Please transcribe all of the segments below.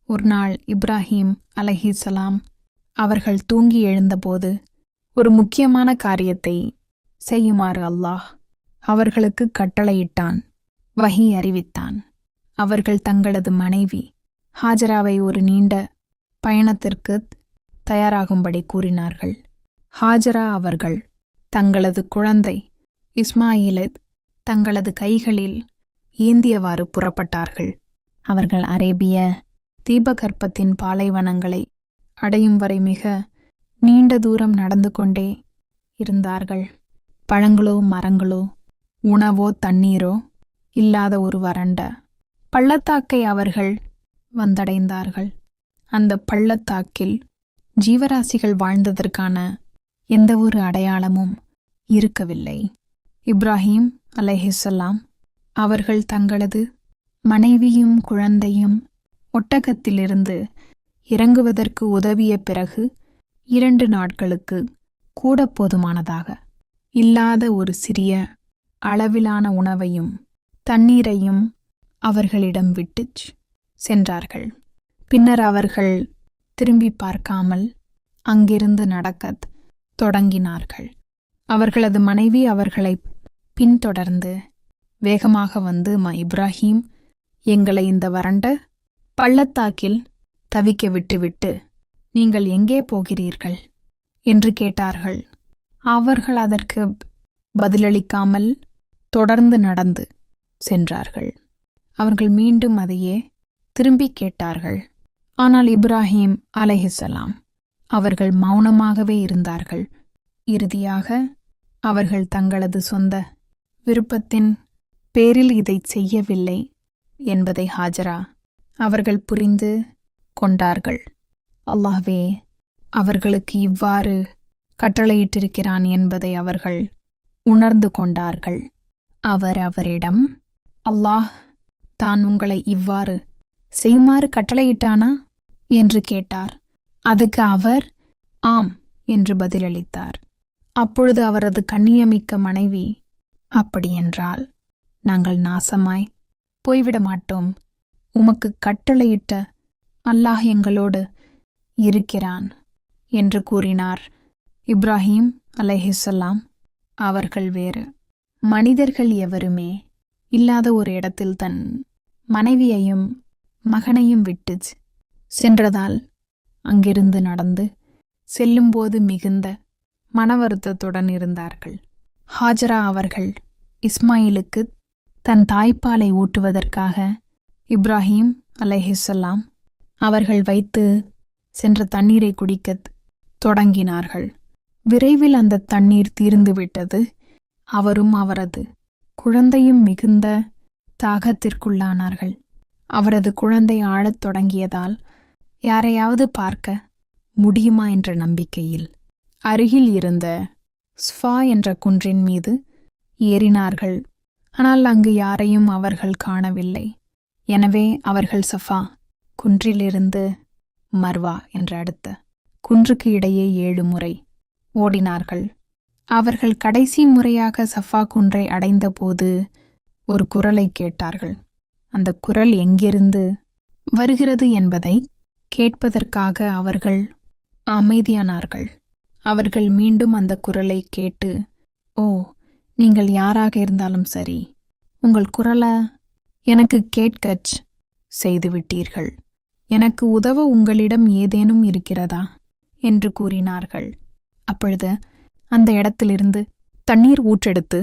ஒரு நாள் இப்ராஹிம் அலைஹிஸ்ஸலாம் அவர்கள் தூங்கி எழுந்தபோது ஒரு முக்கியமான காரியத்தை செய்யுமாறு அல்லாஹ் அவர்களுக்கு கட்டளையிட்டான், வஹி அறிவித்தான். அவர்கள் தங்களது மனைவி ஹாஜராவை ஒரு நீண்ட பயணத்திற்கு தயாராகும்படி கூறினார்கள். ஹாஜரா அவர்கள் தங்களது குழந்தை இஸ்மாயிலை தங்களது கைகளில் ஏந்தியவாறு புறப்பட்டார்கள். அவர்கள் அரேபிய தீபகற்பத்தின் பாலைவனங்களை அடையும் வரை மிக நீண்ட தூரம் நடந்து கொண்டே இருந்தார்கள். பழங்களோ மரங்களோ உணவோ தண்ணீரோ இல்லாத ஒரு வறண்ட பள்ளத்தாக்கை அவர்கள் வந்தடைந்தார்கள். அந்த பள்ளத்தாக்கில் ஜீவராசிகள் வாழ்ந்ததற்கான எந்தவொரு அடையாளமும் இருக்கவில்லை. இப்ராஹிம் அலைஹிஸ்ஸலாம் அவர்கள் தங்களது மனைவியும் குழந்தையும் ஒட்டகத்திலிருந்து இறங்குவதற்கு உதவிய பிறகு 2 நாட்களுக்கு கூட போதுமானதாக இல்லாத ஒரு சிறிய அளவிலான உணவையும் தண்ணீரையும் அவர்களிடம் விட்டுச் சென்றார்கள். பின்னர் அவர்கள் திரும்பி பார்க்காமல் அங்கிருந்து நடக்கத் தொடங்கினார்கள். அவர்களது மனைவி அவர்களை பின்தொடர்ந்து வேகமாக வந்து, இப்ராஹிம், எங்களை இந்த வறண்ட பள்ளத்தாக்கில் தவிக்க விட்டுவிட்டு நீங்கள் எங்கே போகிறீர்கள் என்று கேட்டார்கள். அவர்கள் அதற்கு பதிலளிக்காமல் தொடர்ந்து நடந்து சென்றார்கள். அவர்கள் மீண்டும் அதையே திரும்பி கேட்டார்கள். ஆனால் இப்ராஹிம் அலைஹிஸ்ஸலாம் அவர்கள் மௌனமாகவே இருந்தார்கள். இறுதியாக அவர்கள் தங்களது சொந்த விருப்பத்தின் பேரில் இதை செய்யவில்லை என்பதை ஹாஜரா அவர்கள் புரிந்து கொண்டார்கள். அல்லாஹ்வே அவர்களுக்கு இவ்வாறு கட்டளையிட்டிருக்கிறான் என்பதை அவர்கள் உணர்ந்து கொண்டார்கள். அவர் அவரிடம், அல்லாஹ் தான் உங்களை இவ்வாறு செய்யுமாறு கட்டளையிட்டானா என்று கேட்டார். அதுக்கு அவர் ஆம் என்று பதிலளித்தார். அப்பொழுது அவரது கண்ணியமிக்க மனைவி, அப்படியென்றால் நாங்கள் நாசமாய் போய்விட மாட்டோம். உமக்கு கட்டளையிட்ட அல்லாஹ் எங்களோடு இருக்கிறான் என்று கூறினார். இப்ராஹிம் அலைஹிஸ்ஸலாம் அவர்கள் வேறு மனிதர்கள் எவருமே இல்லாத ஒரு இடத்தில் தன் மனைவியையும் மகனையும் விட்டு சென்றதால் அங்கிருந்து நடந்து செல்லும்போது மிகுந்த மனவருத்தத்துடன் இருந்தார்கள். ஹாஜரா அவர்கள் இஸ்மாயிலுக்கு தன் தாய்ப்பாலை ஊட்டுவதற்காக இப்ராஹிம் அலைஹிஸ்ஸலாம் அவர்கள் வைத்து சென்ற தண்ணீரை குடிக்கத் தொடங்கினார்கள். விரைவில் அந்த தண்ணீர் தீர்ந்துவிட்டது. அவரும் அவரது குழந்தையும் மிகுந்த தாகத்திற்குள்ளானார்கள். அவரது குழந்தை ஆழத் தொடங்கியதால் யாரையாவது பார்க்க முடியுமா என்ற நம்பிக்கையில் அருகில் இருந்த ஸ்ஃபா என்ற குன்றின் மீது ஏறினார்கள். ஆனால் அங்கு யாரையும் அவர்கள் காணவில்லை. எனவே அவர்கள் சஃபா குன்றிலிருந்து மர்வா என்ற அடுத்த குன்றுக்கு இடையே 7 முறை ஓடினார்கள். அவர்கள் கடைசி முறையாக சஃபா குன்றை அடைந்தபோது ஒரு குரலை கேட்டார்கள். அந்த குரல் எங்கிருந்து வருகிறது என்பதை கேட்பதற்காக அவர்கள் அமைதியானார்கள். அவர்கள் மீண்டும் அந்த குரலை கேட்டு, ஓ, நீங்கள் யாராக இருந்தாலும் சரி, உங்கள் குரலை எனக்கு கேட்கச் செய்துவிட்டீர்கள். எனக்கு உதவ உங்களிடம் ஏதேனும் இருக்கிறதா என்று கூறினார்கள். அப்பொழுது அந்த இடத்திலிருந்து தண்ணீர் ஊற்றெடுத்து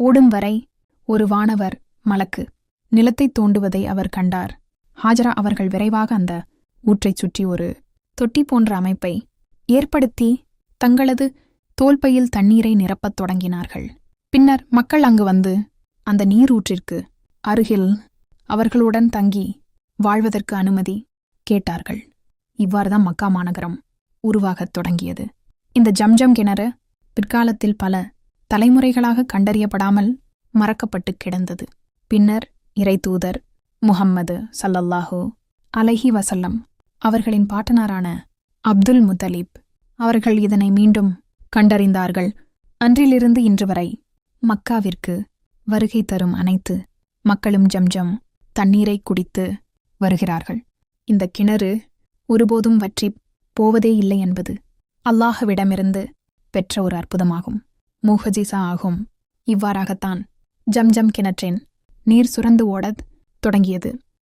ஓடும் வரை ஒரு வானவர் மலக்கு நிலத்தை தோண்டுவதை அவர் கண்டார். ஹாஜரா அவர்கள் விரைவாக அந்த ஊற்றைச் சுற்றி ஒரு தொட்டி போன்ற அமைப்பை ஏற்படுத்தி தங்களது தோல்பையில் தண்ணீரை நிரப்பத் தொடங்கினார்கள். பின்னர் மக்கள் அங்கு வந்து அந்த நீரூற்றிற்கு அருகில் அவர்களுடன் தங்கி வாழ்வதற்கு அனுமதி கேட்டார்கள். இவ்வாறுதான் மக்கா மாநகரம் உருவாகத் தொடங்கியது. இந்த ஜம்ஜம் கிணறு பிற்காலத்தில் பல தலைமுறைகளாக கண்டறியப்படாமல் மறக்கப்பட்டு கிடந்தது. பின்னர் இறைத்தூதர் முஹம்மது ஸல்லல்லாஹு அலைஹி வஸல்லம் அவர்களின் பாட்டனாரான அப்துல் முத்தலிப் அவர்கள் இதனை மீண்டும் கண்டறிந்தார்கள். அன்றிலிருந்து இன்று வரை மக்காவிற்கு வருகை தரும் அனைத்து மக்களும் ஜம்ஜம் தண்ணீரை குடித்து வருகிறார்கள். இந்த கிணறு ஒருபோதும் வற்றி போவதே இல்லை என்பது அல்லாஹ்விடமிருந்து பெற்ற ஒரு அற்புதமாகும், மூஹஜிசா ஆகும். இவ்வாறாகத்தான் ஜம்ஜம் கிணற்றின் நீர் சுரந்து ஓடத் தொடங்கியது.